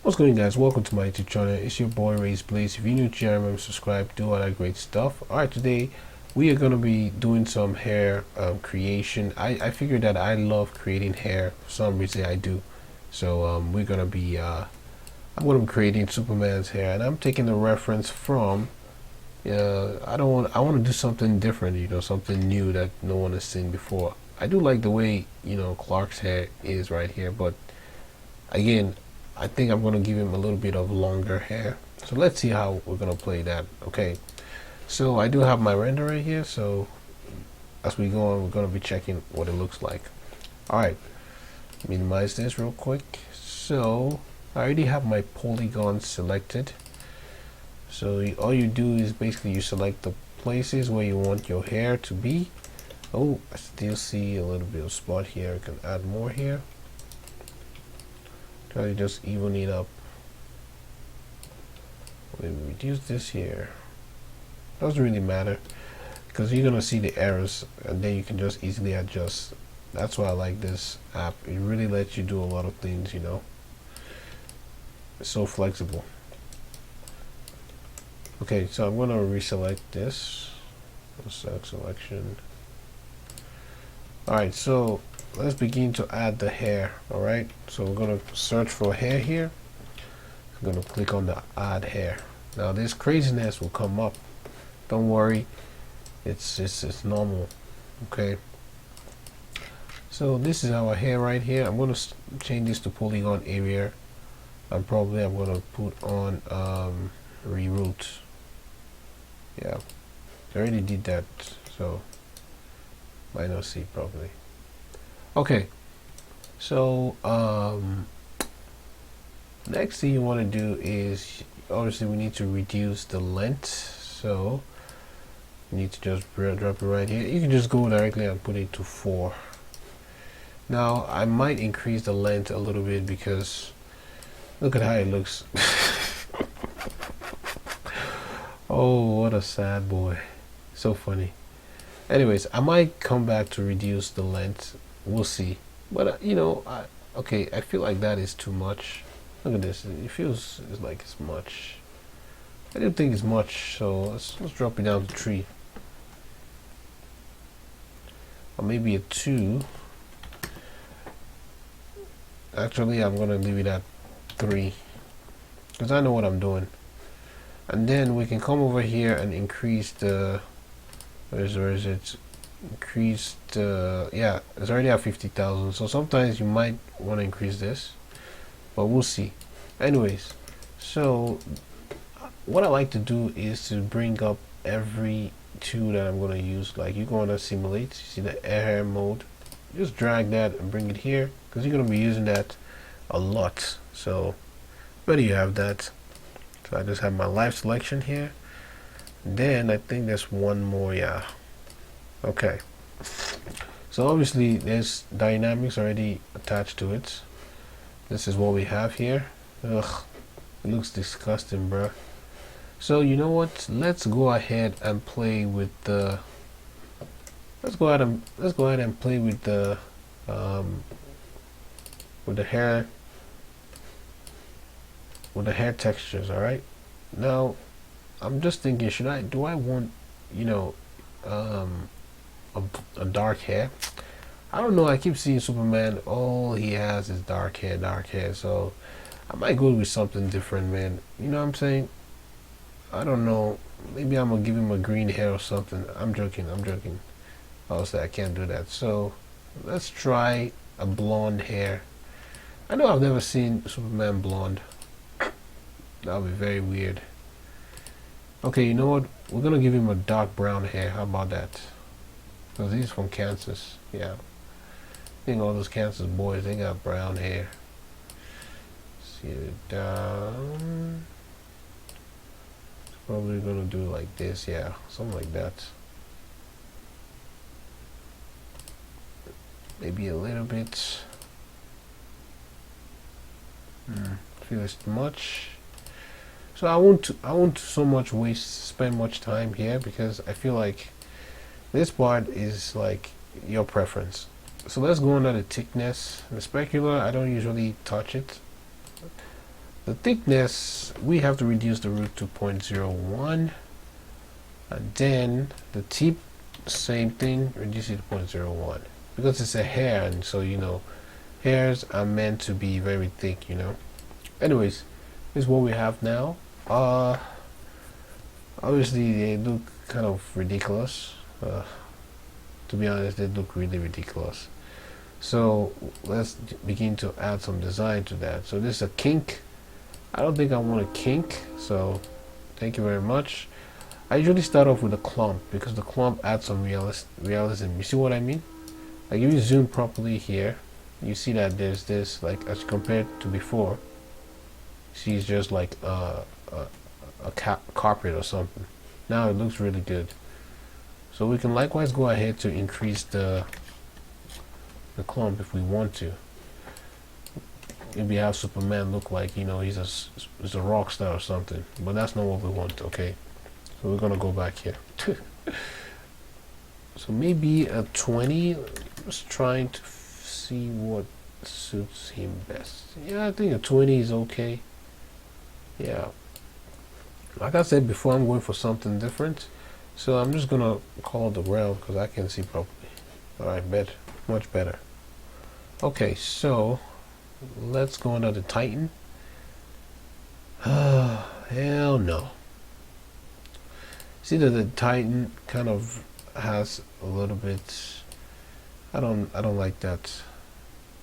What's going on, guys? Welcome to my YouTube channel. It's your boy Ray's Blaze. If you're new to the channel, remember subscribe, do all that great stuff. Alright, today we are going to be doing some hair creation. I figured that I love creating hair. For some reason I do. So we're going to be I'm going to be creating Superman's hair, and I'm taking a reference from I want to do something different, something new that no one has seen before. I do like the way Clark's hair is right here, but again, I think I'm going to give him a little bit of longer hair. So let's see how we're going to play that. Okay, so I do have my render right here, so as we go on, we're going to be checking what it looks like. Alright, minimize this real quick. So I already have my polygon selected. So all you do is basically you select the places where you want your hair to be. Oh, I still see a little bit of spot here. I can add more here. Try to just even it up. Maybe reduce this here. Doesn't really matter because you're gonna see the errors, and then you can just easily adjust. That's why I like this app. It really lets you do a lot of things. It's so flexible. Okay, so I'm gonna reselect this. Select selection. Alright, so let's begin to add the hair. Alright, so we're going to search for hair here. I'm going to click on the add hair. Now this craziness will come up. Don't worry, it's normal. Okay, so this is our hair right here. I'm going to change this to polygon area, and probably I'm going to put on reroute. Yeah, I already did that, so might not see properly. Okay, so next thing you want to do is obviously we need to reduce the length, so you need to just drop it right here. You can just go directly and put it to 4. Now I might increase the length a little bit because look at how it looks. Oh, what a sad boy. So funny. Anyways, I might come back to reduce the length. We'll see. But okay, I feel like that is too much. Look at this. It feels like it's much. I don't think it's much, so let's drop it down to 3. Or maybe a 2. Actually, I'm gonna leave it at 3 because I know what I'm doing. And then we can come over here and increase the where is it? Increase the, yeah, it's already at 50,000. So sometimes you might want to increase this, but we'll see. Anyways, so what I like to do is to bring up every tool that I'm going to use. Like you go on to simulate, you see the hair mode, just drag that and bring it here because you're going to be using that a lot. So better you have that. So I just have my live selection here. Then I think there's one more, yeah. Okay, so obviously there's dynamics already attached to it. This is what we have here. Ugh, it looks disgusting, bro. So you know what, let's go ahead and play with the let's go ahead and play with the hair textures. All right, now I'm just thinking, do I want a dark hair? I don't know, I keep seeing Superman, all he has is dark hair, so I might go with something different, man. You know what I'm saying? I don't know, maybe I'm gonna give him a green hair or something. I'm joking. Obviously I can't do that, so let's try a blonde hair. I know I've never seen Superman blonde. That would be very weird. Okay, you know what? We're gonna give him a dark brown hair. How about that? Because he's from Kansas. Yeah. I think all those Kansas boys, they got brown hair. See it down. Probably gonna do it like this. Yeah, something like that. Maybe a little bit. Feel it's too much. So I won't so much spend much time here because I feel like this part is like your preference. So let's go under the thickness. The specular, I don't usually touch it. The thickness, we have to reduce the root to 0.01, and then the tip, same thing, reduce it to 0.01, because it's a hair, and so you know hairs are meant to be very thick, you know. Anyways, this is what we have now. Obviously they look kind of ridiculous. To be honest, they look really ridiculous. So let's begin to add some design to that. So this is a kink. I don't think I want a kink, so thank you very much. I usually start off with a clump because the clump adds some realism. You see what I mean? Like if you zoom properly here, you see that there's this, like as compared to before, see it's just like a carpet or something. Now it looks really good. So we can likewise go ahead to increase the clump if we want to. Maybe have Superman look like, you know, he's a rock star or something, but that's not what we want. Okay, so we're gonna go back here. So maybe a 20. Just trying to see what suits him best. Yeah, I think a 20 is okay. Yeah, like I said before, I'm going for something different, so I'm just gonna call it the realm because I can see properly. Alright, better, much better. Okay, so let's go under the Titan. Hell no. See that the Titan kind of has a little bit. I don't like that.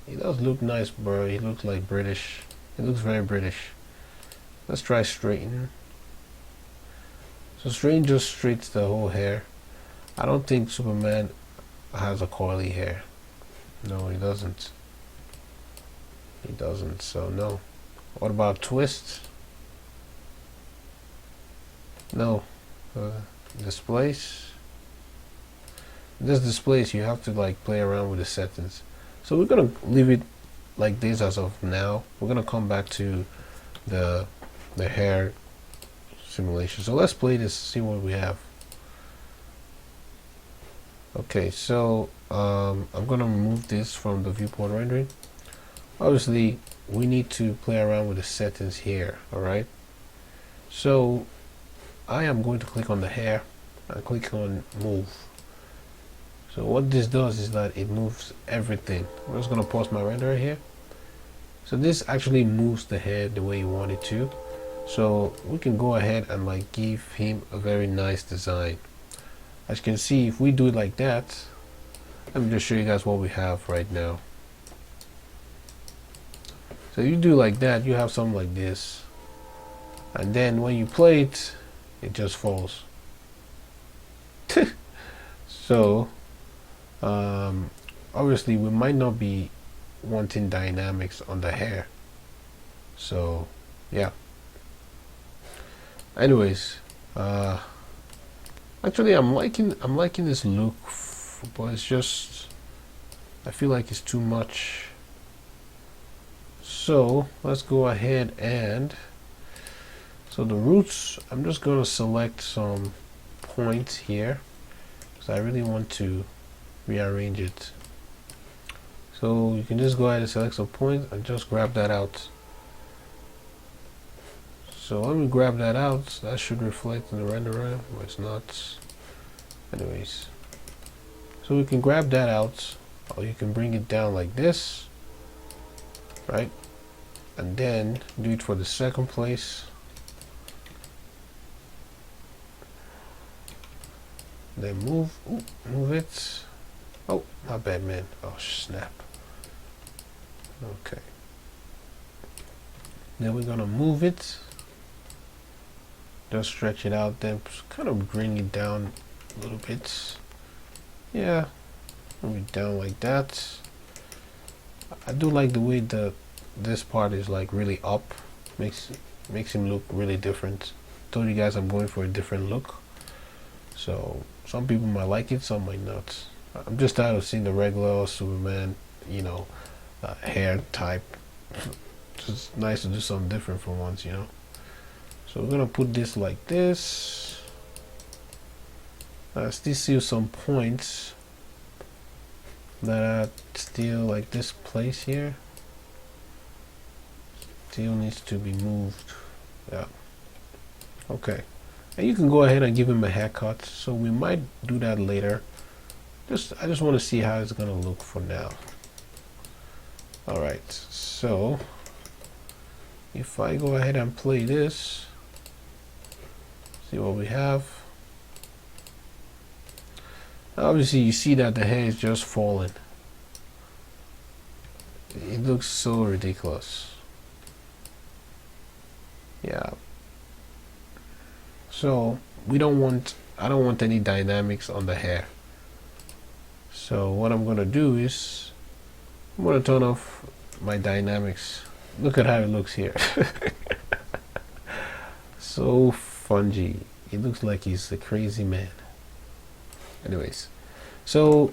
He does look nice, bro. He looks like British. He looks very British. Let's try straighten. So straighten just straightens the whole hair. I don't think Superman has a coily hair. No, he doesn't. He doesn't, so no. What about twist? No. Displace. This displace, you have to like play around with the settings. So we're gonna leave it like this as of now. We're gonna come back to the hair simulation. So let's play this, see what we have. Okay, so I'm gonna remove this from the viewport rendering. Obviously we need to play around with the settings here. Alright, so I am going to click on the hair and click on move. So what this does is that it moves everything. I'm just gonna pause my render here. So this actually moves the hair the way you want it to. So we can go ahead and like give him a very nice design. As you can see, if we do it like that, let me just show you guys what we have right now. So you do like that, you have something like this, and then when you play it, it just falls. So obviously we might not be wanting dynamics on the hair, so yeah. Anyways, actually I'm liking this look, but it's just I feel like it's too much. So let's go ahead and so the roots, I'm just going to select some points here because I really want to rearrange it. So you can just go ahead and select some points and just grab that out. So when we grab that out, that should reflect in the renderer, but it's not. Anyways, so we can grab that out, or you can bring it down like this, right? And then do it for the second place. Then move it. Oh, my bad, man. Oh, snap. Okay. Then we're gonna move it. Just stretch it out, then kind of bring it down a little bit. Yeah, bring it down like that. I do like the way this part is like really up. Makes him look really different. Told you guys I'm going for a different look. So some people might like it, some might not. I'm just tired of seeing the regular Superman, you know, hair type. It's nice to do something different for once, you know. So we're gonna put this like this. I still see some points that are still like this place here. Still needs to be moved. Yeah. Okay. And you can go ahead and give him a haircut. So we might do that later. I just want to see how it's gonna look for now. Alright, so if I go ahead and play this, see what we have. Obviously you see that the hair is just falling. It looks so ridiculous. Yeah. So I don't want any dynamics on the hair. So what I'm gonna do is I'm gonna turn off my dynamics. Look at how it looks here. So fungy. It looks like he's a crazy man. Anyways, so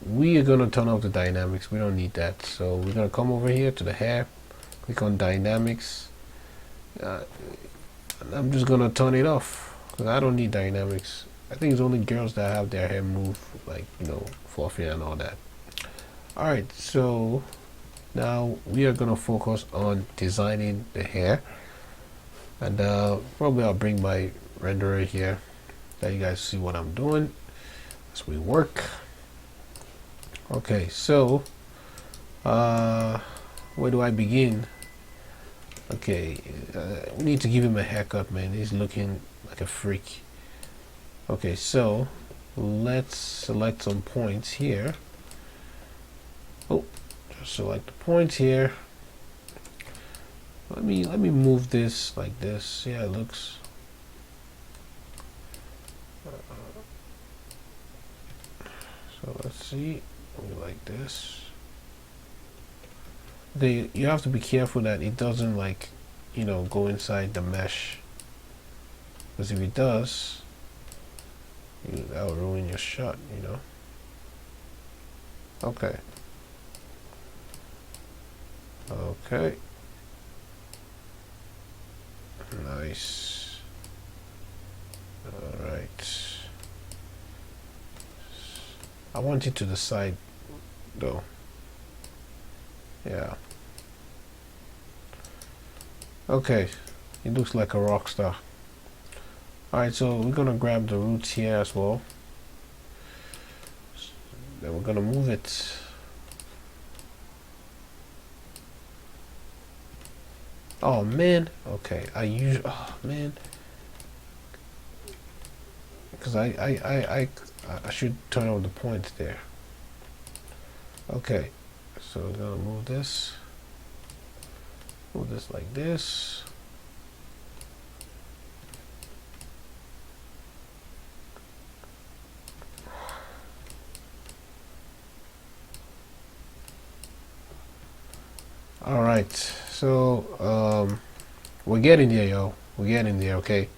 we are gonna turn off the dynamics. We don't need that. So we're gonna come over here to the hair, click on dynamics. I'm just gonna turn it off because I don't need dynamics. I think it's only girls that have their hair move, like, you know, fluffy and all that. Alright, so now we are gonna focus on designing the hair, and probably I'll bring my renderer here so you guys see what I'm doing as we work. Okay, so where do I begin? Okay, we need to give him a haircut, man. He's looking like a freak. Okay, so let's select some points here. Oh, just select the points here. Let me move this like this. Yeah, it looks. So let's see. Like this. You have to be careful that it doesn't, like, you know, go inside the mesh, because if it does, that will ruin your shot, you know. Okay. Okay. Nice. All right. I want it to the side, though. Yeah. Okay. It looks like a rock star. Alright, so we're gonna grab the roots here as well. Then we're gonna move it. Oh man. Okay. Oh man. Because I should turn on the points there. Okay. So we're gonna move this like this. All right, so we're getting there, yo. We're getting there. Okay,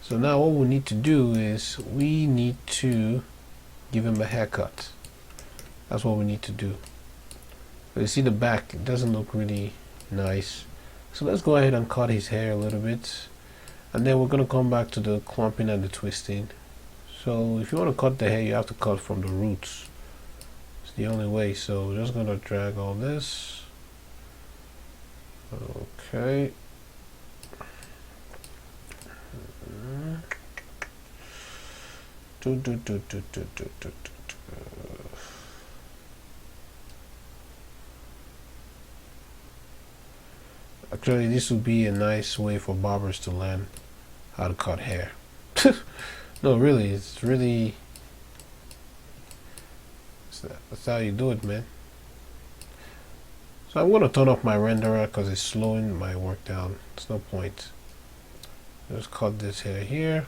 so now what we need to do is we need to give him a haircut. That's what we need to do. But you see the back, it doesn't look really nice. So let's go ahead and cut his hair a little bit, and then we're gonna come back to the clumping and the twisting. So if you want to cut the hair, you have to cut from the roots. It's the only way. So we're just gonna drag all this. Okay. Actually, this would be a nice way for barbers to learn how to cut hair. No, really, it's really, that's how you do it, man. So I'm going to turn off my renderer because it's slowing my work down. There's no point. Just cut this hair here.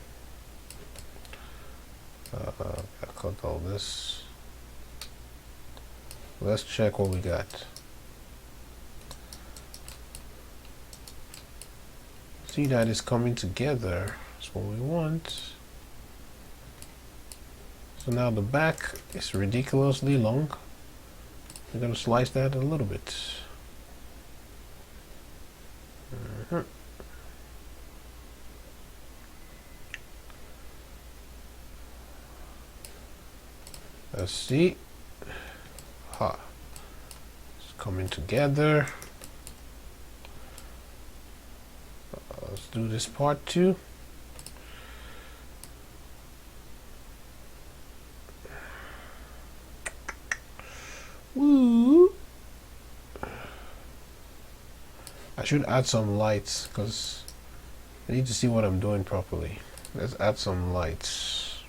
I cut all this. Let's check what we got. See, that is coming together. That's what we want. So now the back is ridiculously long. We're going to slice that a little bit. Let's see. Ha. It's coming together. do this part too. Woo! I should add some lights because I need to see what I'm doing properly. Let's add some lights.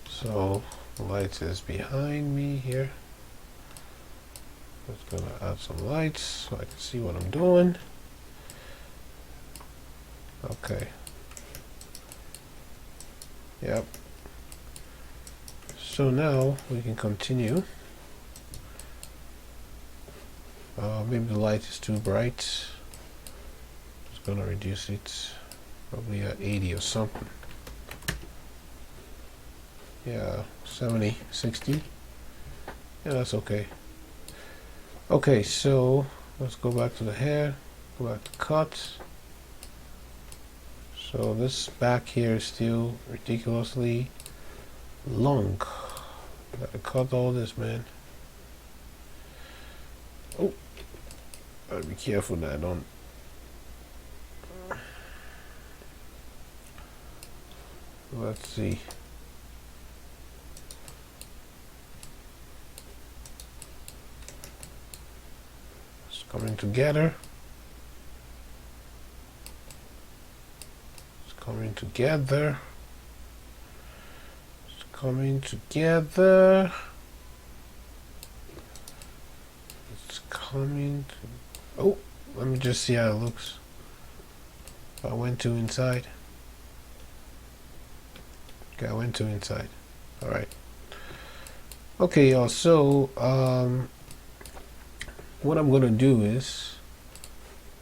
So lights is behind me here. Just gonna add some lights so I can see what I'm doing. Okay. Yep. So now we can continue. Maybe the light is too bright. Just gonna reduce it, probably at 80 or something. Yeah, 70, 60. Yeah, that's okay. Okay, so let's go back to the hair, go back to cut. So this back here is still ridiculously long. Gotta cut all this, man. Oh, gotta be careful that I don't. Let's see. It's coming together. It's coming together. It's coming together. It's coming to, oh, let me just see how it looks. If I went too inside. Okay, I went too inside. Alright. Okay, y'all, so what I'm gonna do is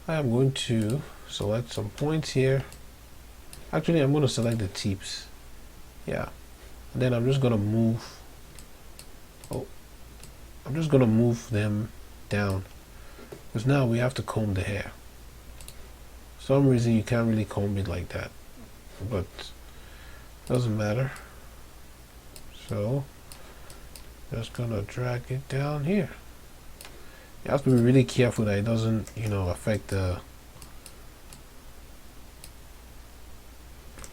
I'm going to select some points here. Actually, I'm gonna select the tips. Yeah. And then I'm just gonna move. Oh, I'm just gonna move them down. Because now we have to comb the hair. For some reason you can't really comb it like that. But doesn't matter. So just gonna drag it down here. You have to be really careful that it doesn't, you know, affect the.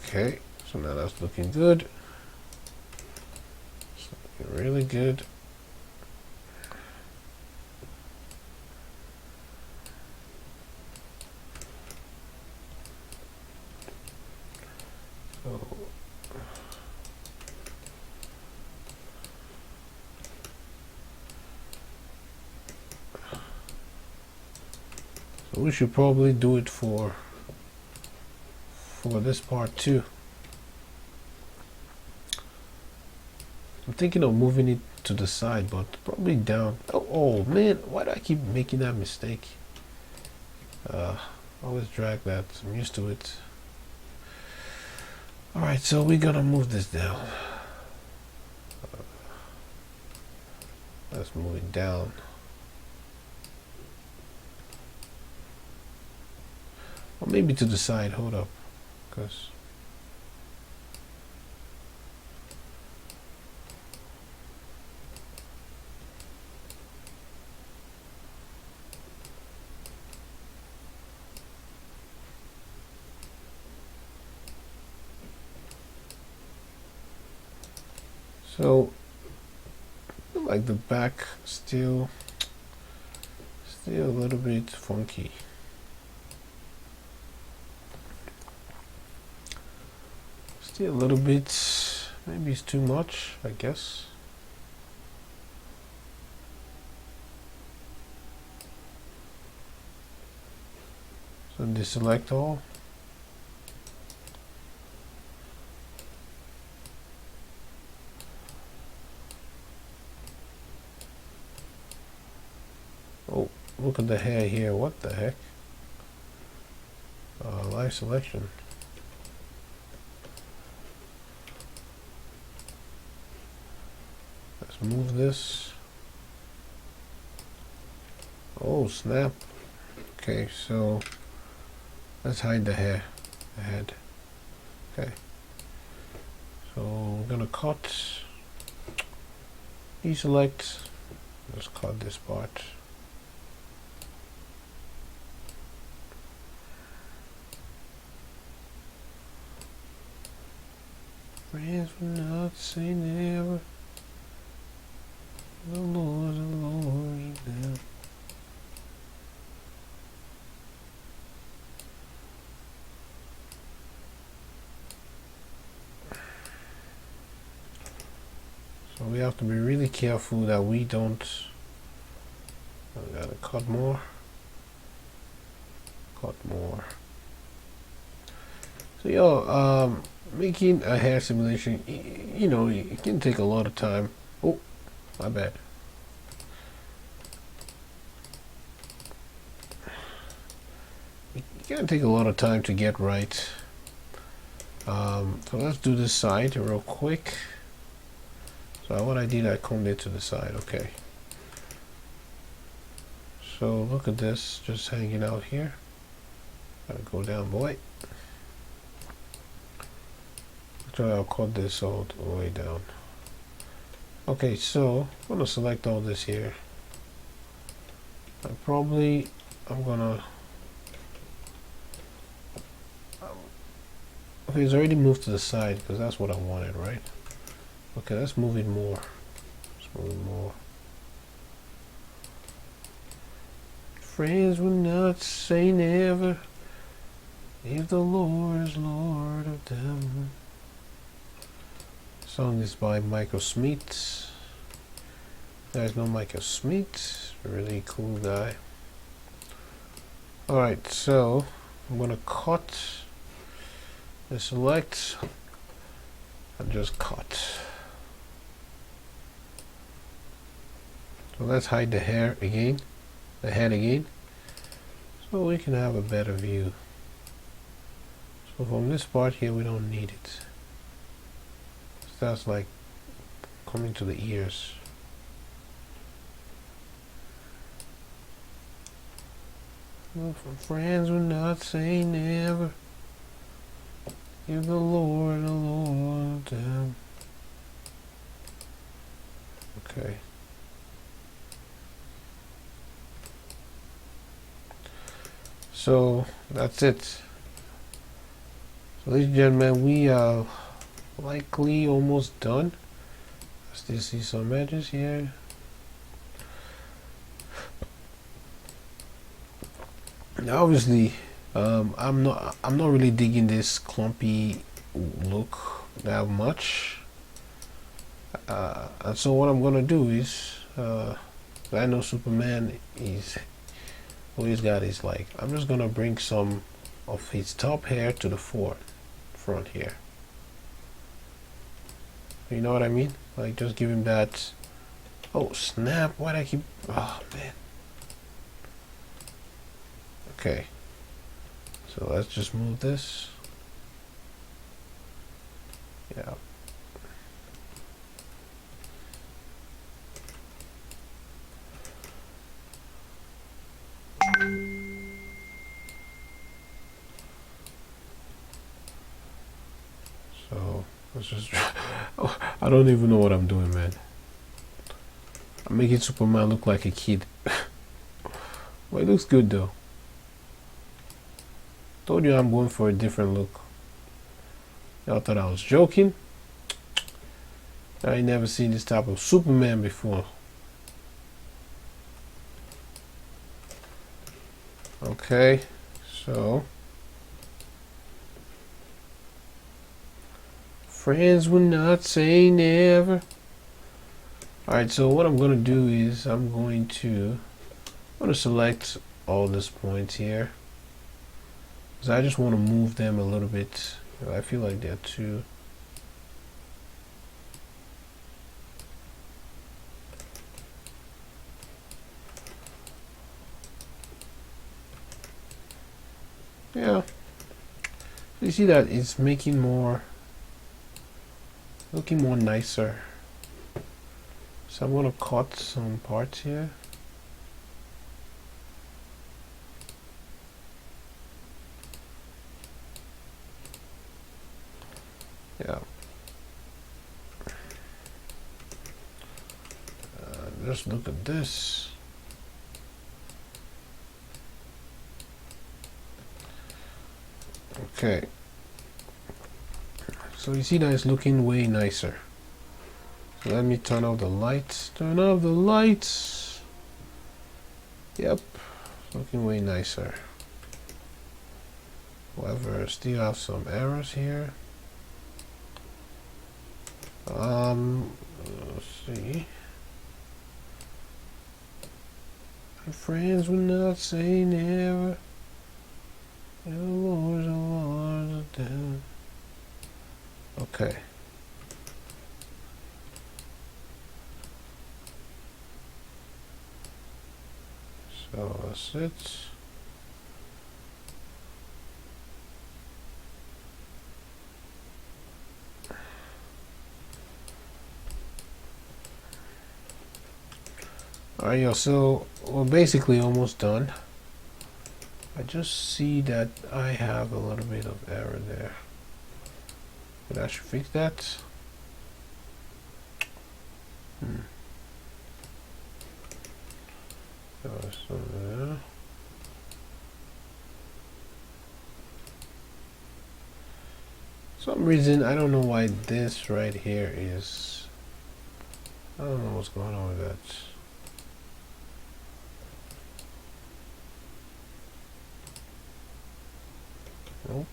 Okay, so now that's looking good. It's looking really good. So we should probably do it for this part too. I'm thinking of moving it to the side, but probably down. Oh man, why do I keep making that mistake? Always drag that. I'm used to it. Alright, so we're gonna move this down. Let's move it down. Or maybe to the side. Hold up, because so like the back still a little bit funky. Still a little bit, maybe it's too much, I guess. So deselect all. Oh, look at the hair here. What the heck? Live selection. Let's move this. Oh, snap. Okay, so let's hide the hair, the head. Okay. So we're gonna cut, deselect. Let's cut this part. Friends will not say never. The Lord of them. So we have to be really careful that we don't. I gotta cut more. Cut more. So making a hair simulation, you know, it can take a lot of time. Oh, my bad. It can take a lot of time to get right. So let's do this side real quick. So what I did, I combed it to the side. Okay. So look at this, just hanging out here. Gotta go down, boy. Actually, I'll cut this all the way down. Okay, so I'm gonna select all this here. I'm gonna. Okay, it's already moved to the side because that's what I wanted, right? Okay, let's move it more. Let's move it more. Friends will not say never if the Lord is Lord of them. Song is by Michael Smith. Guys know Michael Smith, really cool guy. Alright, so I'm gonna cut and select and just cut. So let's hide the hair again, the head again, so we can have a better view. So from this part here we don't need it. That's like coming to the ears. Well, friends will not say never. Give the Lord them. Okay. So that's it. So ladies and gentlemen, we are likely almost done. I still see some edges here. Now obviously I'm not really digging this clumpy look that much, and so what I'm gonna do is I know Superman is always got his, like, I'm just gonna bring some of his top hair to the front here. You know what I mean? Like, just give him that. Oh snap, why'd I keep, oh man. Okay, so let's just move this. Yeah. So let's just oh, I don't even know what I'm doing, man. I'm making Superman look like a kid. Well, it looks good though. Told you I'm going for a different look. Y'all thought I was joking. I ain't never seen this type of Superman before. Okay, so friends will not say never. Alright, so what I'm gonna do is I'm gonna select all these points here, because I just want to move them a little bit. I feel like they're too. Yeah. You see that it's making looking more nicer. So I'm gonna cut some parts here. Yeah. Just look at this. Okay. So you see that it's looking way nicer. So let me turn off the lights. Turn off the lights. Yep, looking way nicer. However, still have some errors here. Let's see. My friends will not say never. Okay. So that's it. Alright, yo, so we're basically almost done. I just see that I have a little bit of error there. But I should fix that. So there. Some reason I don't know why this right here is. I don't know what's going on with that. Nope.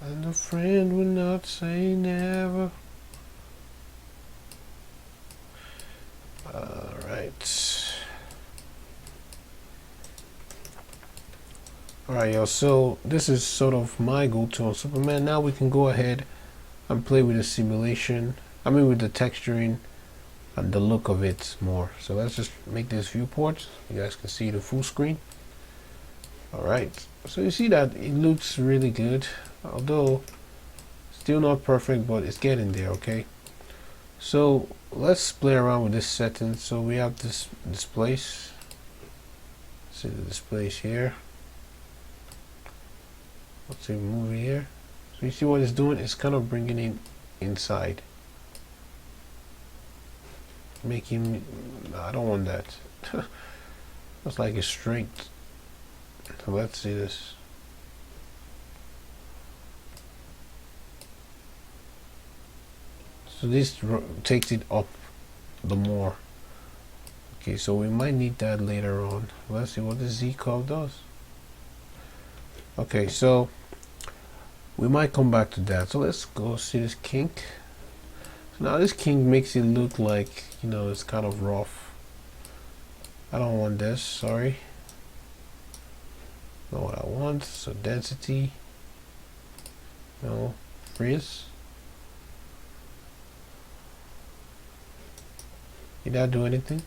And a friend will not say never. Alright, yo, so this is sort of my go-to on Superman. Now we can go ahead and play with the simulation. I mean with the texturing and the look of it more. So let's just make this viewport. You guys can see the full screen. Alright, so you see that it looks really good. Although still not perfect, but it's getting there, okay? So let's play around with this setting. So we have this displays. See the displays here. Let's see, move here. So you see what it's doing? It's kind of bringing it inside. Making, I don't want that. Looks like it's straight. So let's see this. So this takes it up the more. Okay, so we might need that later on. Let's see what the Z curve does. Okay, so we might come back to that. So let's go see this kink. So now this kink makes it look like, you know, it's kind of rough. I don't want this, sorry. Not what I want. So density. No. Frizz. Did that do anything?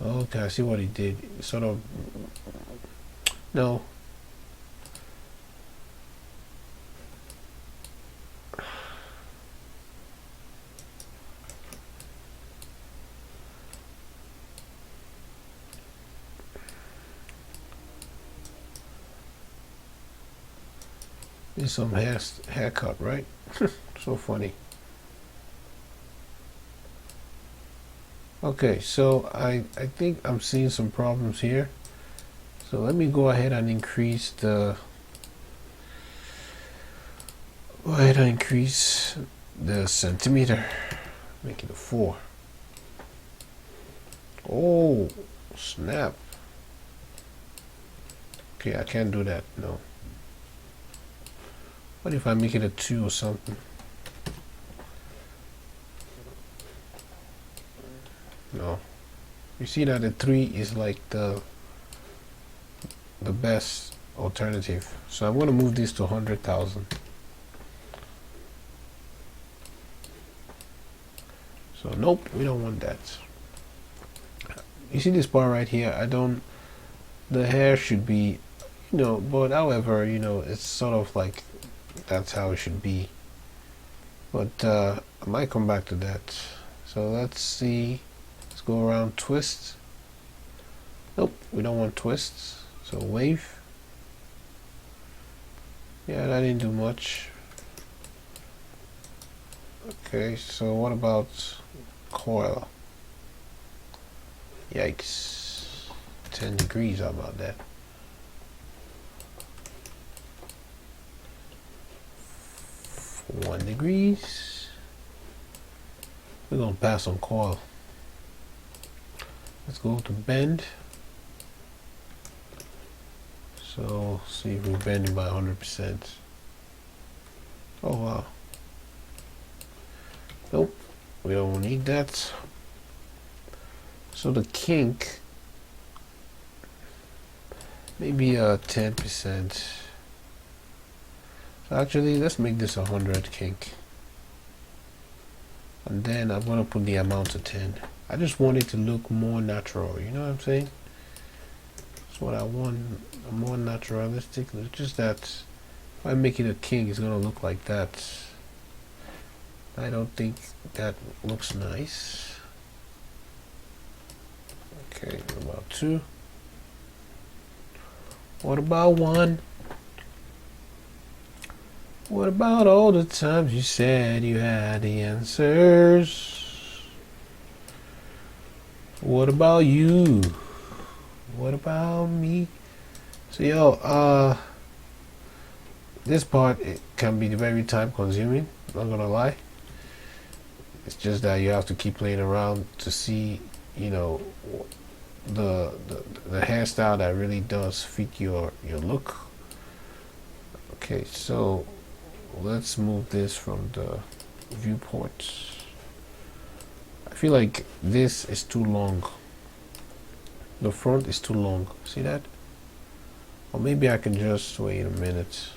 Okay, I see what he did. Sort of. No. There's some haircut, right? So funny. Okay, so I think I'm seeing some problems here. So let me go ahead and increase the centimeter. Make it a 4. Oh, snap. Okay, I can't do that, no. What if I make it a 2 or something? No. You see that the 3 is like the best alternative. So I'm going to move this to 100,000. So nope, we don't want that. You see this part right here? The hair should be, you know, but however, you know, it's sort of like that's how it should be. But I might come back to that. So let's see. Let's go around twists. Nope, we don't want twists. So wave. Yeah, that didn't do much. Okay, so what about coil? Yikes. 10 degrees, how about that? One degrees. We're gonna pass on coil. Let's go to bend. So see if we're bending by 100%. Oh wow. Nope, we don't need that. So the kink, maybe 10%. So actually, let's make this 100 kink. And then I'm gonna put the amount to 10. I just want it to look more natural, you know what I'm saying? That's what I want, more naturalistic. It's just that if I make it a king, it's gonna look like that. I don't think that looks nice. Okay, what about 2? What about 1? What about all the times you said you had the answers? What about you? What about me? So yo, this part, it can be very time consuming, not gonna lie. It's just that you have to keep playing around to see, you know, the hairstyle that really does fit your look. Okay, so let's move this from the viewport. I feel like this is too long. The front is too long. See that? Or maybe I can just wait a minute.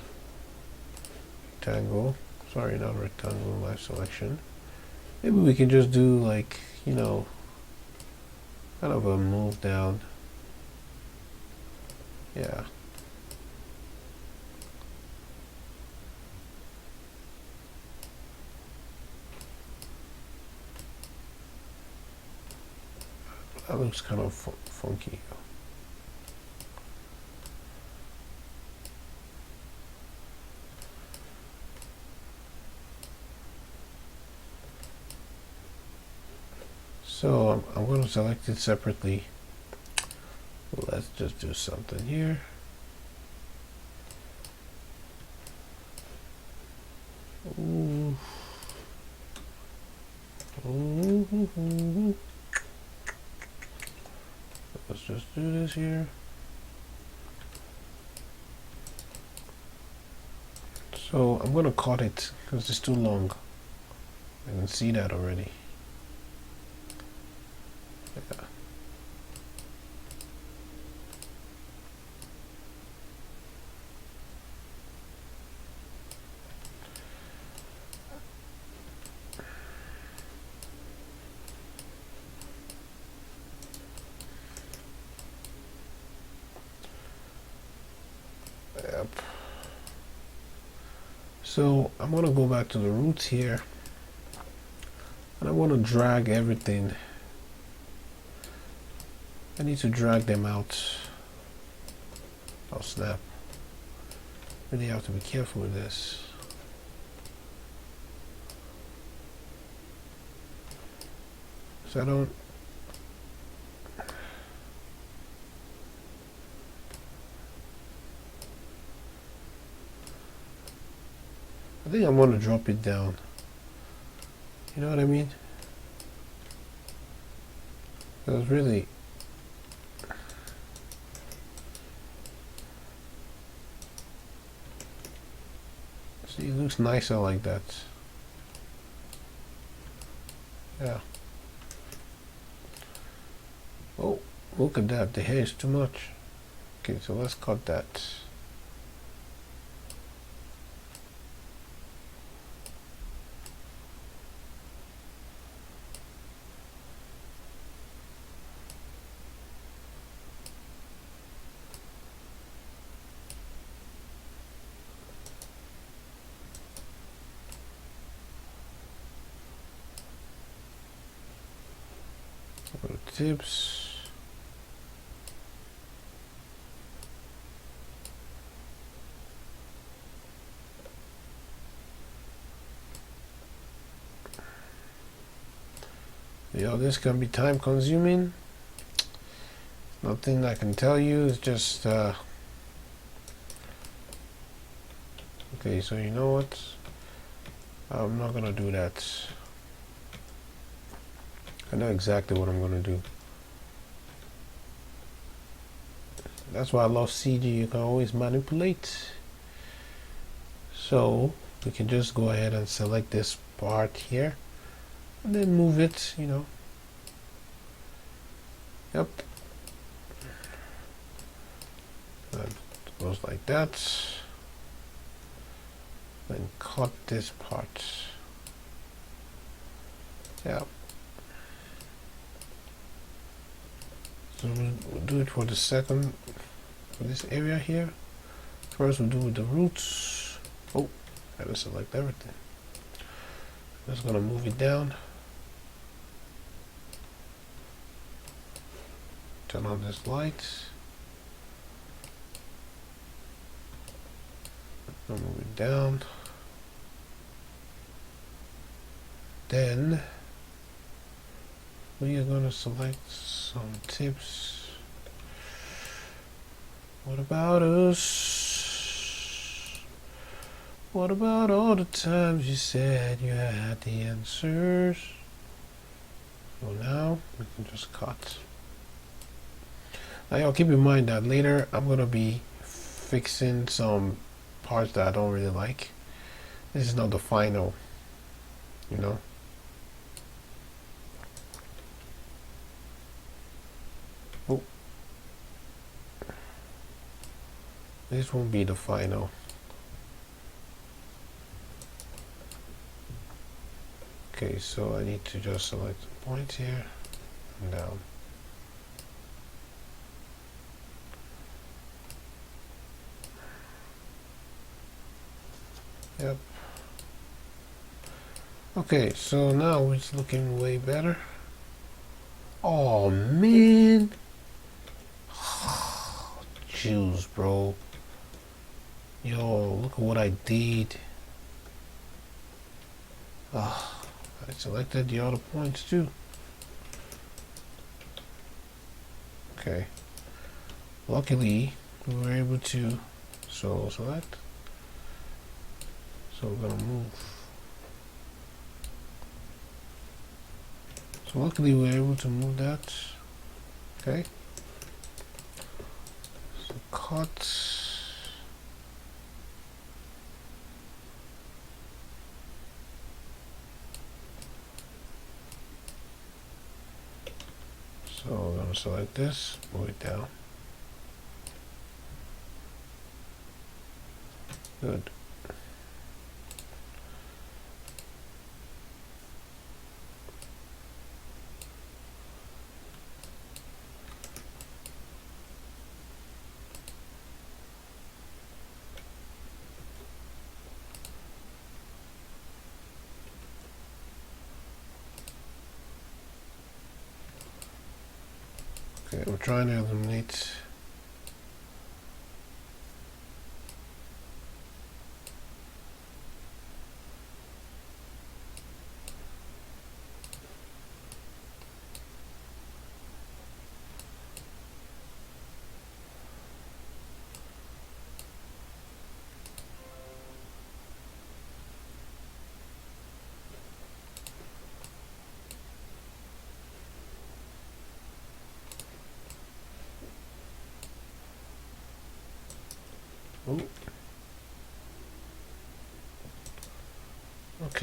Rectangle. Sorry, not rectangle. Live selection. Maybe we can just do like, you know, kind of a move down. Yeah. That looks kind of funky. So I'm going to select it separately. Let's just do something here. Ooh. Ooh. Let's just do this here. So I'm going to cut it because it's too long. I can see that already. Yeah. Yep. So I'm going to go back to the roots here. And I want to drag everything. I need to drag them out. Oh snap. Really have to be careful with this. So I don't. I think I'm going to drop it down. You know what I mean? Because really, see, it looks nicer like that. Yeah. Oh, look at that. The hair is too much. Okay, so let's cut that. Go to tips. This can be time consuming. Nothing I can tell you. It's just okay, so you know what? I'm not gonna do that. I know exactly what I'm gonna do. That's why I love CG. You can always manipulate. So we can just go ahead and select this part here and then move it, Yep. That goes like that. Then cut this part. Yeah. So we'll do it for the second, for this area here. First we'll do with the roots. Oh, I gotta select everything. Just gonna move it down. Turn on this light. I'll move it down. Then we are going to select some tips. What about us? What about all the times you said you had the answers? So now we can just cut. Now y'all keep in mind that later I'm going to be fixing some parts that I don't really like. This is not the final, Oh, this won't be the final. Okay, so I need to just select the points here and down. Yep. Okay, so now it's looking way better. Oh man. Jeez, bro. Yo, look at what I did. I selected the other points too. Okay. Luckily, we were able to select. So we're gonna move. So luckily we were able to move that. Okay. So cut. So I'm gonna select this, move it down. Good. Okay, we're trying to eliminate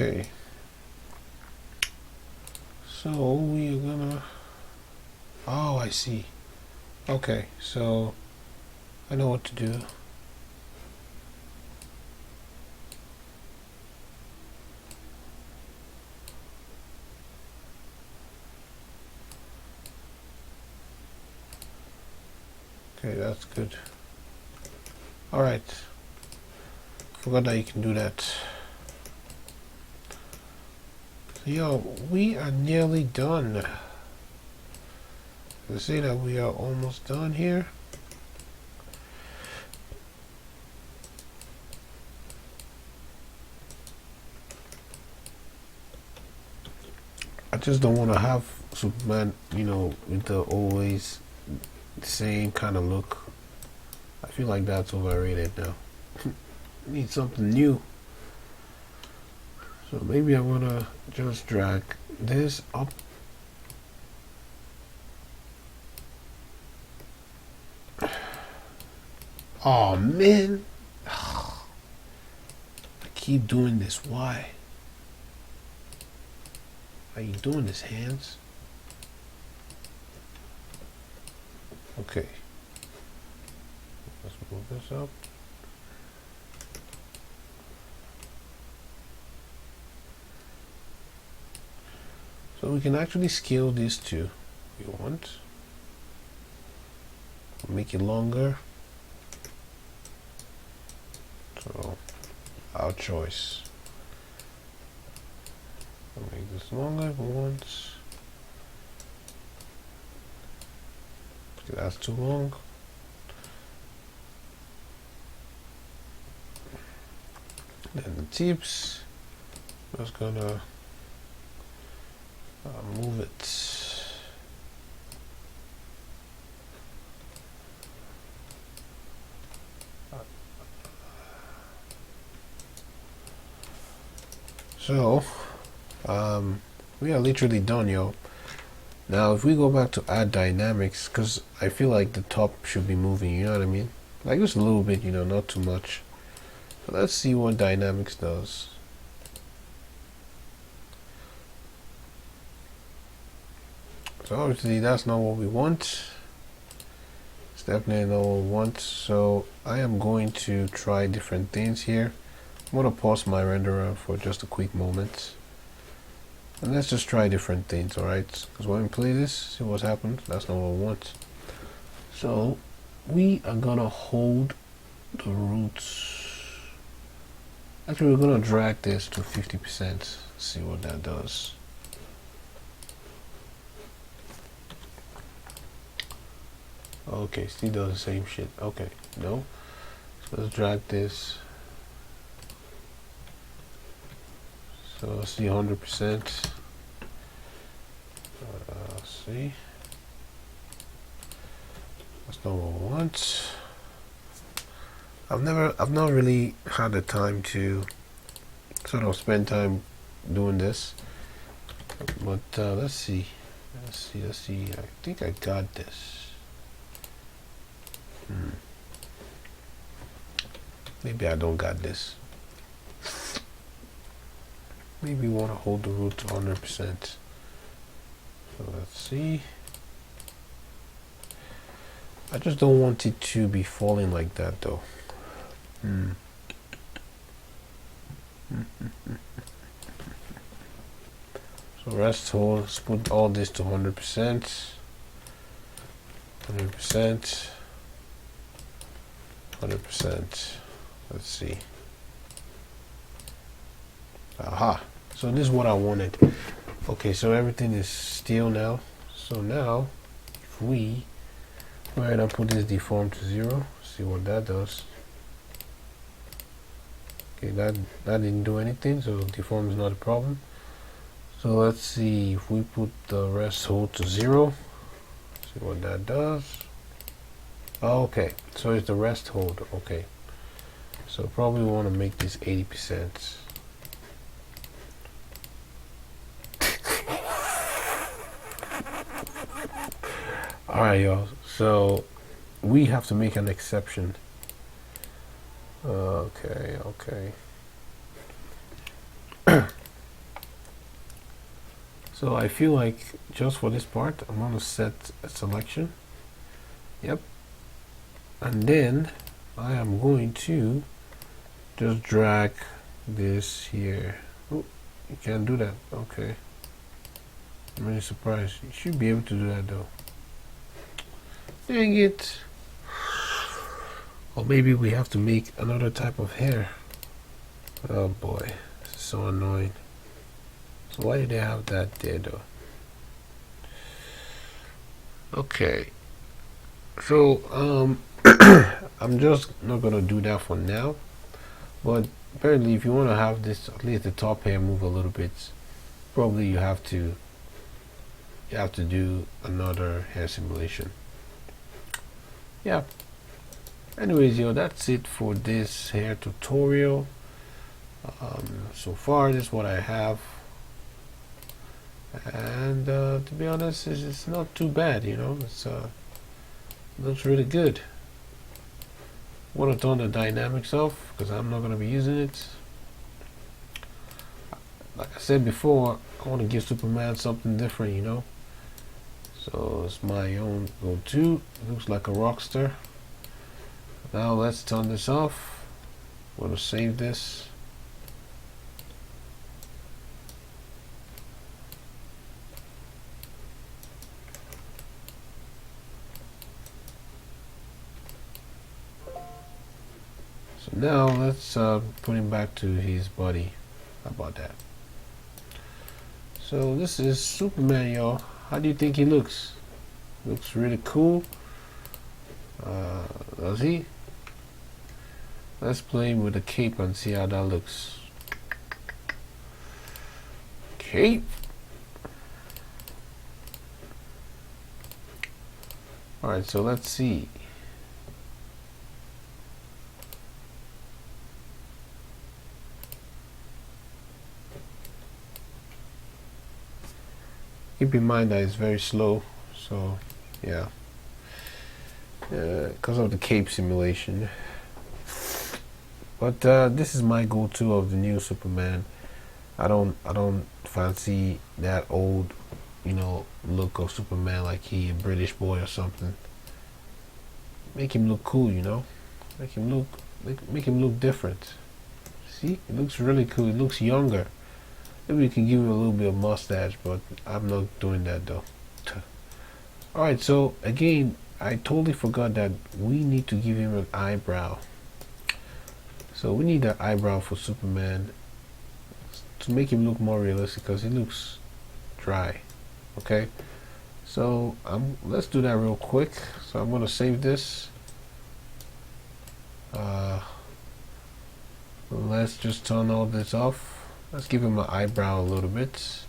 Okay, so we are gonna, oh, I see. Okay, so I know what to do. Okay, that's good. All right, forgot that you can do that. Yo, we are nearly done. Let's say that we are almost done here. I just don't want to have Superman, you know, with the always same kind of look. I feel like that's overrated now. Need something new. So maybe I'm gonna just drag this up. Oh man, I keep doing this. Why are you doing this, hands? Okay, let's move this up. So we can actually scale this too. If you want, make it longer. So our choice. I'll make this longer if we want. Okay, that's too long. Then the tips. Just gonna move it. So we are literally done, yo. Now if we go back to add dynamics, because I feel like the top should be moving, you know what I mean, like just a little bit, you know, not too much. So let's see what dynamics does. So obviously that's not what we want. It's definitely not what we want. So I am going to try different things here. I'm going to pause my renderer for just a quick moment. And let's just try different things, alright? Because when we play this, see what happens. That's not what we want. So we are going to hold the roots. Actually, we're going to drag this to 50%. See what that does. Okay, still does the same shit. Okay, no. So let's drag this. So let's see 100%. See. That's not what I want. I've not really had the time to sort of spend time doing this. But let's see. Let's see. I think I got this. Maybe I don't got this. Maybe we want to hold the root to 100%. So let's see. I just don't want it to be falling like that though. So rest hold, let's put all this to 100%. 100%. 100%. Let's see. Aha. So this is what I wanted. Okay, so everything is still now. So now, if we go ahead and put this deform to 0, see what that does. Okay, that didn't do anything, so deform is not a problem. So let's see if we put the rest hold to 0, see what that does. Okay, so it's the rest hold. Okay, so probably want to make this 80%. Alright, y'all, so we have to make an exception. Okay. So I feel like just for this part, I'm going to set a selection. Yep. And then I am going to just drag this here. Oh, you can't do that. Okay. I'm really surprised. You should be able to do that though. Dang it. Or maybe we have to make another type of hair. Oh boy, this is so annoying. So why did they have that there though? Okay. So I'm just not gonna do that for now. But apparently if you wanna have this, at least the top hair move a little bit, probably you have to you have to do another hair simulation. Yeah. Anyways, yo, that's it for this hair tutorial. So far, this is what I have, and to be honest, it's not too bad. You know, it's looks really good. Want to turn the dynamics off because I'm not going to be using it. Like I said before, I want to give Superman something different, you know. So it's my own go-to. Looks like a rockster. Now let's turn this off. I'm going to save this. So now let's put him back to his body. How about that? So this is Superman, y'all. How do you think he looks? Looks really cool. Does he? Let's play him with a cape and see how that looks. Cape. Alright, so let's see. Keep in mind that it's very slow, so yeah, because of the cape simulation. But this is my go-to of the new Superman. I don't fancy that old, you know, look of Superman like he a British boy or something. Make him look cool, you know. Make him look different. See, it looks really cool. It looks younger. Maybe we can give him a little bit of mustache, but I'm not doing that though. Alright, so again, I totally forgot that we need to give him an eyebrow. So we need an eyebrow for Superman to make him look more realistic because he looks dry. Okay, so let's do that real quick. So I'm going to save this. Let's just turn all this off. Let's give him an eyebrow a little bit.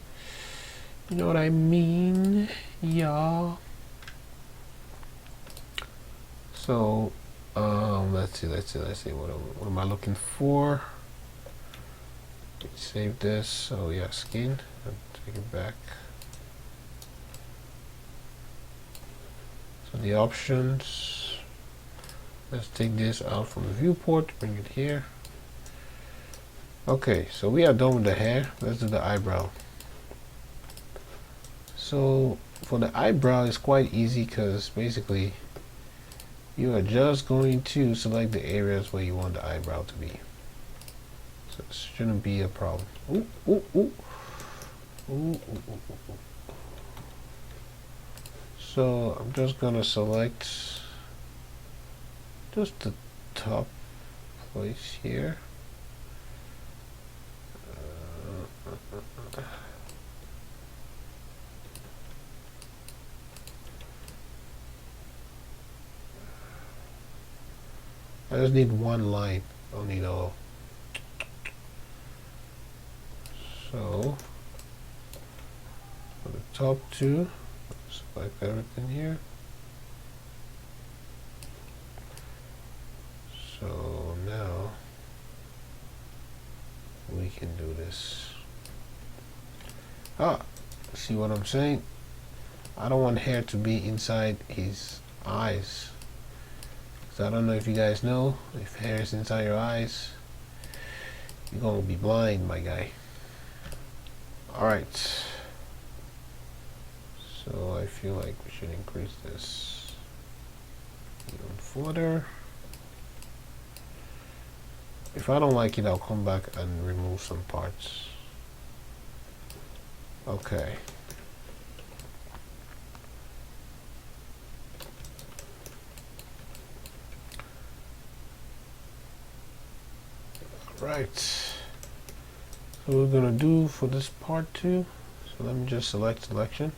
You know what I mean, y'all? So, let's see. What am I looking for? Save this. Oh yeah, skin. Take it back. So the options. Let's take this out from the viewport. Bring it here. Okay, so we are done with the hair. Let's do the eyebrow. So for the eyebrow, it's quite easy because basically you are just going to select the areas where you want the eyebrow to be. So it shouldn't be a problem. Ooh, ooh, ooh. Ooh, ooh, ooh, ooh. So I'm just gonna select just the top place here. I just need one line. I don't need all. So for the top two, select everything here. So now we can do this. See what I'm saying? I don't want hair to be inside his eyes. So I don't know if you guys know, if hair is inside your eyes, you're gonna be blind, my guy. Alright. So I feel like we should increase this even further. If I don't like it, I'll come back and remove some parts. Okay. Right. So we're gonna do for this part too. So let me just select selection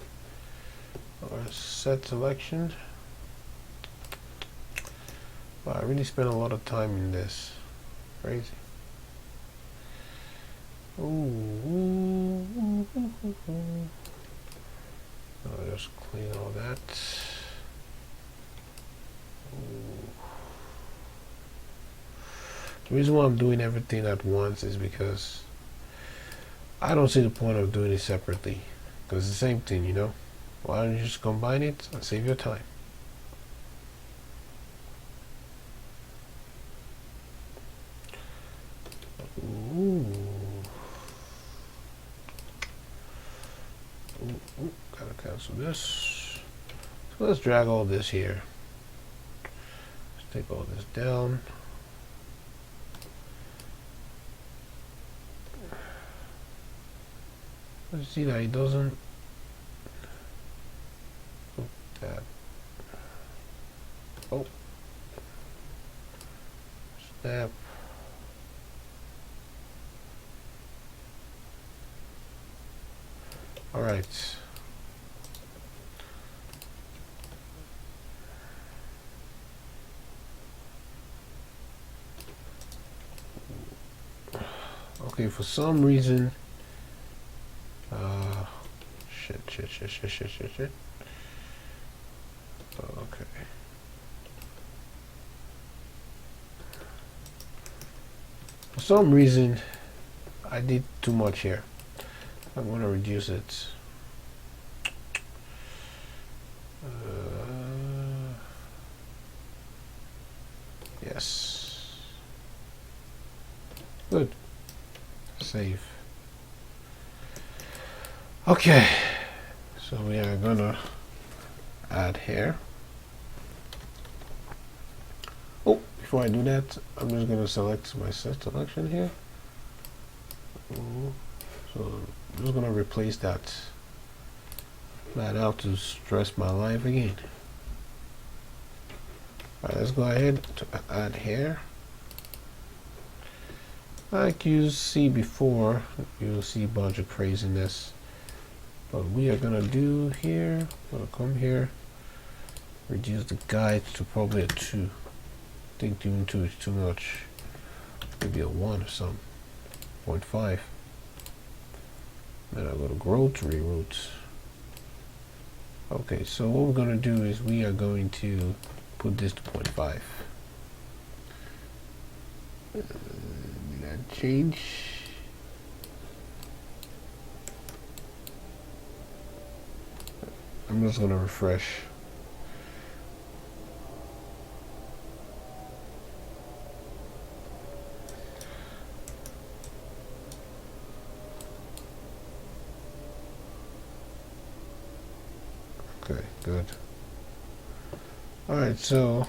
or set selection. Wow, I really spent a lot of time in this. Crazy. Ooh, ooh, ooh, ooh, ooh. I'll just clean all that. Ooh. The reason why I'm doing everything at once is because I don't see the point of doing it separately. Because it's the same thing, you know? Why don't you just combine it and save your time? Ooh. Ooh, gotta cancel this. So let's drag all this here. Let's take all this down. Let's see that it doesn't. Oh, that. Oh. Snap. All right. Okay, for some reason, shit. Okay. For some reason, I did too much here. I'm going to reduce it. Yes. Good. Save. Okay. So we are going to add hair. Oh, before I do that, I'm just going to select my set selection here. Ooh. So I'm just going to replace that out to stress my life again. Alright, let's go ahead to add hair. Like you see before, you'll see a bunch of craziness. What we are gonna do here, we're gonna come here, reduce the guide to probably a 2. I think doing 2 is too much. Maybe a 1 or something. 0.5. Then I'll go to growth, reroute. Okay, so what we're gonna do is we are going to put this to 0.5. Did that change? I'm just gonna refresh. Okay, good. Alright, so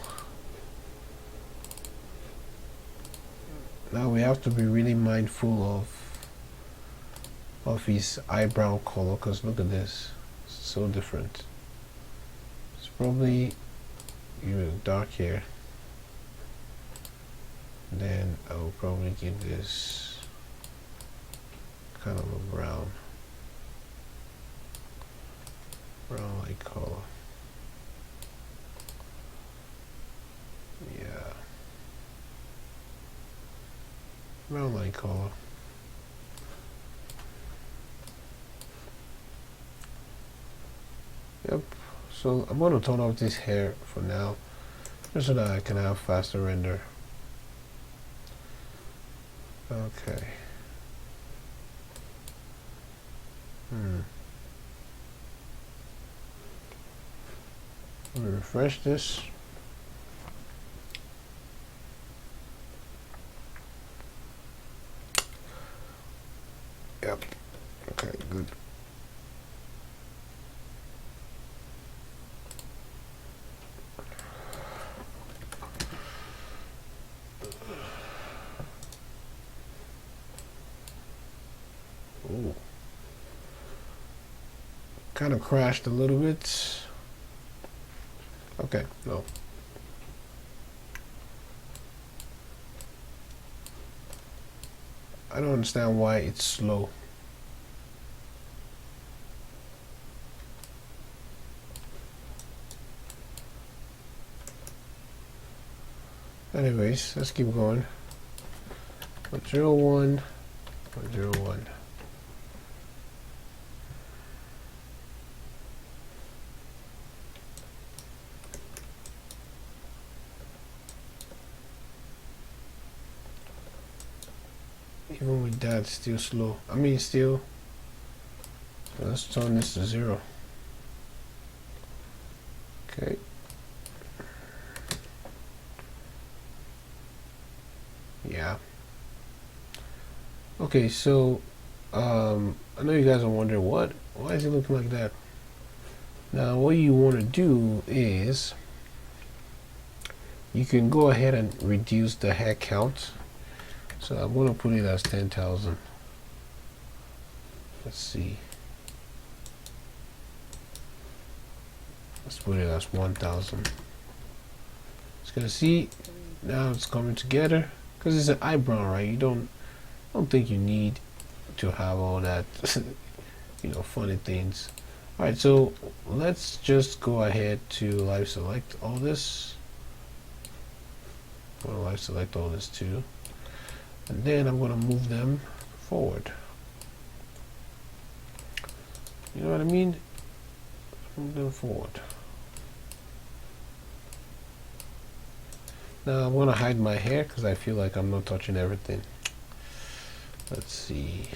now we have to be really mindful of his eyebrow color, because look at this, it's so different. It's probably even dark here. Then I'll probably give this kind of a brown like color. Yeah, brown light color. Yep. So I'm going to turn off this hair for now, just so that I can have faster render. Okay. Let me refresh this. Yep. Okay, good. Ooh. Kind of crashed a little bit. Okay, no. I don't understand why it's slow. Anyways, let's keep going. 0.01, 0.01. even with that, it's still slow. I mean, still. Let's turn this to 0. Okay. Yeah. Okay, so I know you guys are wondering why is it looking like that? Now what you want to do is you can go ahead and reduce the hair count. So I'm going to put it as 10,000. Let's see. Let's put it as 1,000. It's gonna see now it's coming together because it's an eyebrow, right? I don't think you need to have all that, funny things. All right, so let's just go ahead to live select all this. I'm gonna live select all this too, and then I'm gonna move them forward. You know what I mean? Move them forward. Now I'm gonna hide my hair because I feel like I'm not touching everything. Let's see.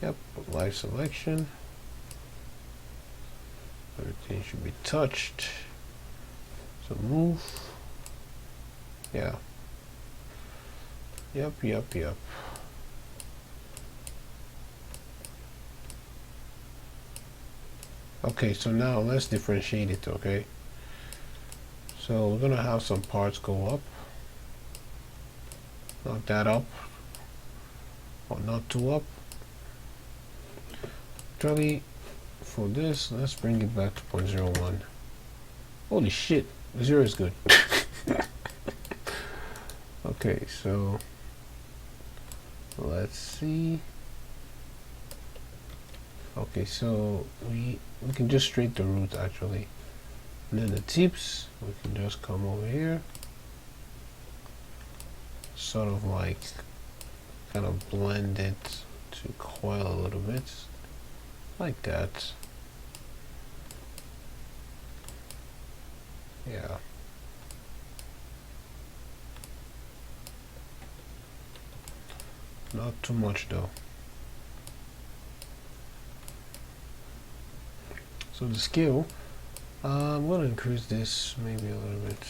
Yep, live selection. Everything should be touched. So move. Yeah. Yep. Okay, so now let's differentiate it, okay? So we're gonna have some parts go up. Knock that up. Or not too up. Actually, for this, let's bring it back to 0.01. Holy shit, 0 is good. Okay, so let's see. Okay, so we can just straight the root actually. And then the tips, we can just come over here, sort of like kind of blend it to coil a little bit, like that. Yeah. Not too much though. So the scale, I'm going to increase this maybe a little bit.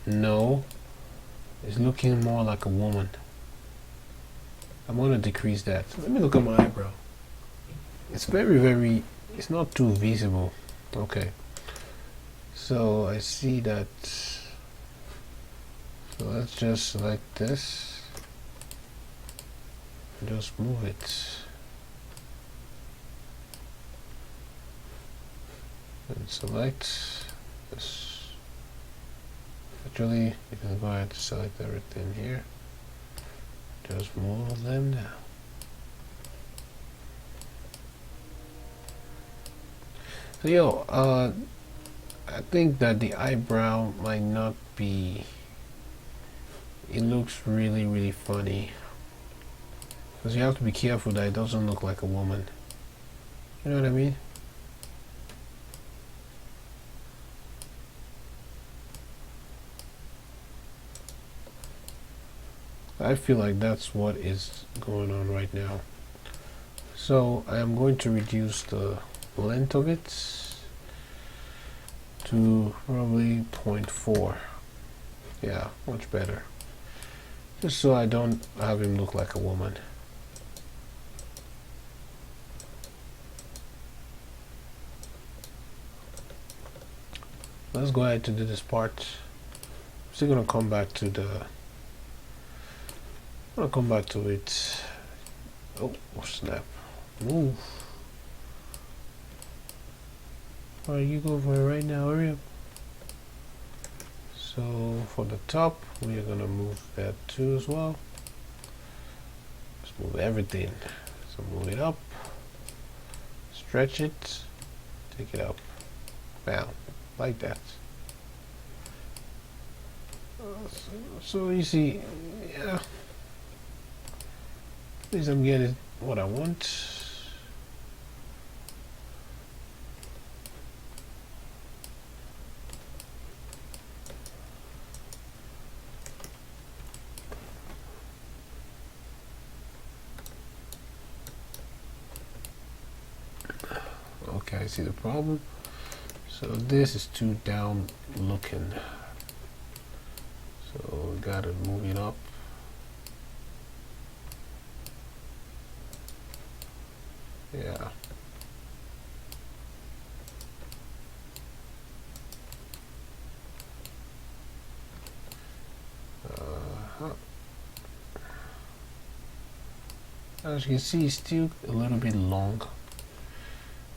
No, it's looking more like a woman. I'm going to decrease that. So let me look at my eyebrow. It's very, it's not too visible. Okay, so I see that. So let's just select this, just move it, and select this. Actually, you can go ahead and select everything here, just move them down. So I think that the eyebrow might not be, it looks really funny, because you have to be careful that it doesn't look like a woman. You know what I mean? I feel like that's what is going on right now. So I am going to reduce the length of it to probably 0.4. Yeah, much better. Just so I don't have him look like a woman. Let's go ahead to do this part. I'm still gonna come back to the. I'm gonna come back to it. Oh snap! Move. Alright, you go for it right now. Hurry up. So for the top, we are gonna move that too as well. Let's move everything. So move it up, stretch it, take it up, bam, like that. So you see, yeah. At least I'm getting what I want. guys see the problem. So this is too down looking, so we gotta move it up. Yeah. As you can see, it's still a little bit long,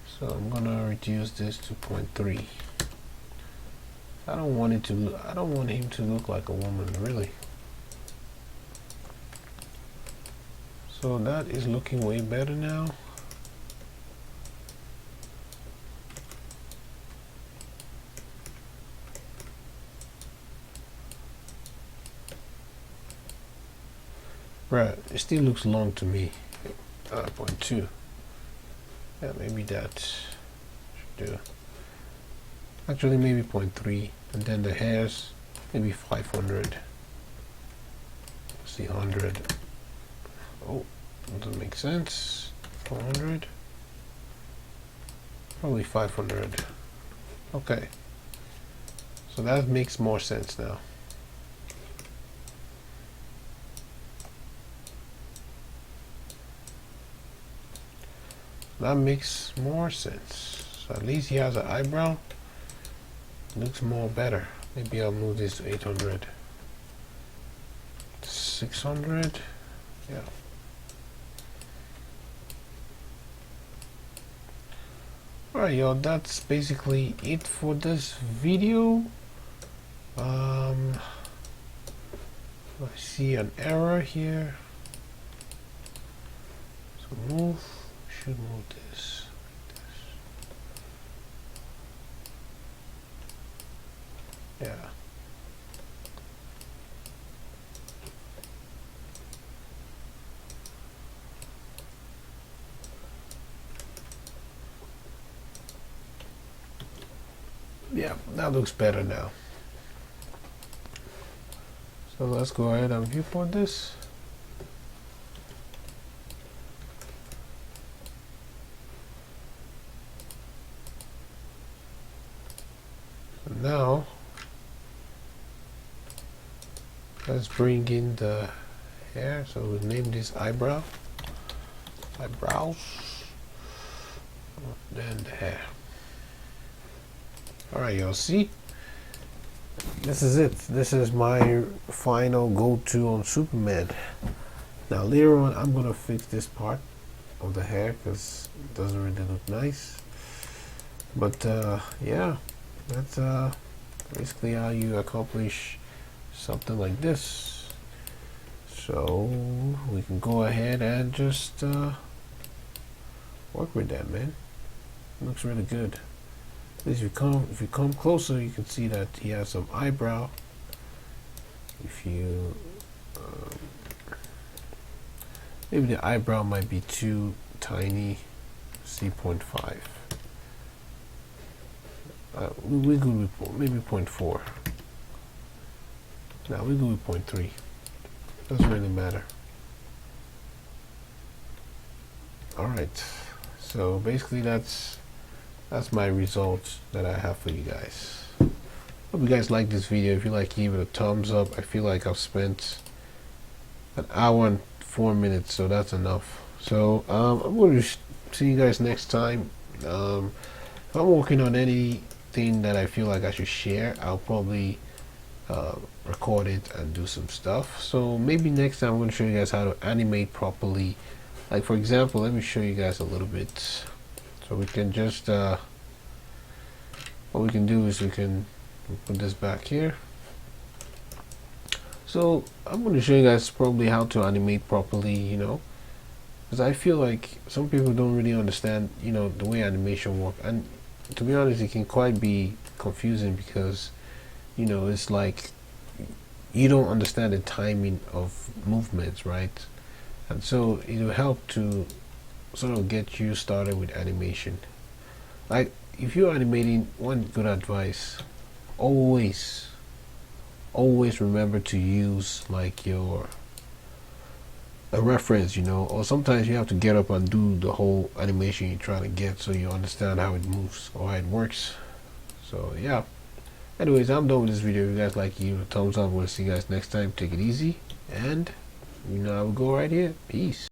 so I'm gonna reduce this to 0.3. I don't want him to look like a woman, really. So that is looking way better now. Right, it still looks long to me. 0.2. Yeah, maybe that should do. Actually, maybe 0.3, and then the hairs, maybe 500. Let's see, 100. Oh, doesn't make sense. 400. Probably 500. Okay. So that makes more sense now. That makes more sense. So at least he has an eyebrow. Looks more better. Maybe I'll move this to 800. 600. Yeah. Alright, y'all, that's basically it for this video. I see an error here. So move. Should move this like this. Yeah. Yeah, that looks better now. So let's go ahead and viewport this. Now let's bring in the hair. So we'll name this eyebrows, then the hair. Alright, y'all, see, this is it. This is my final go-to on Superman. Now later on I'm gonna fix this part of the hair because it doesn't really look nice, but yeah, that's basically how you accomplish something like this. So we can go ahead and just work with that, man. It looks really good. At least if you come closer, you can see that he has some eyebrow. If you maybe the eyebrow might be too tiny. See, 0.5. We go with maybe 0.4. Now we go with 0.3. Doesn't really matter. Alright, so basically that's my results that I have for you guys. Hope you guys like this video. If you like, give it a thumbs up. I feel like I've spent an hour and 4 minutes, so that's enough. So I'm going to see you guys next time. If I'm working on anything that I feel like I should share, I'll probably record it and do some stuff. So maybe next time I'm going to show you guys how to animate properly. Like, for example, let me show you guys a little bit. So we can just what we can do is we can put this back here. So I'm going to show you guys probably how to animate properly, you know, because I feel like some people don't really understand, you know, the way animation works. And to be honest, it can quite be confusing because, you know, it's like you don't understand the timing of movements, right? And so it will help to sort of get you started with animation. Like, if you're animating, one good advice, always remember to use like your a reference, you know, or sometimes you have to get up and do the whole animation you're trying to get so you understand how it moves or how it works. So yeah, anyways, I'm done with this video. If you guys like, give it a thumbs up. We'll see you guys next time. Take it easy, and you know I will go right here. Peace.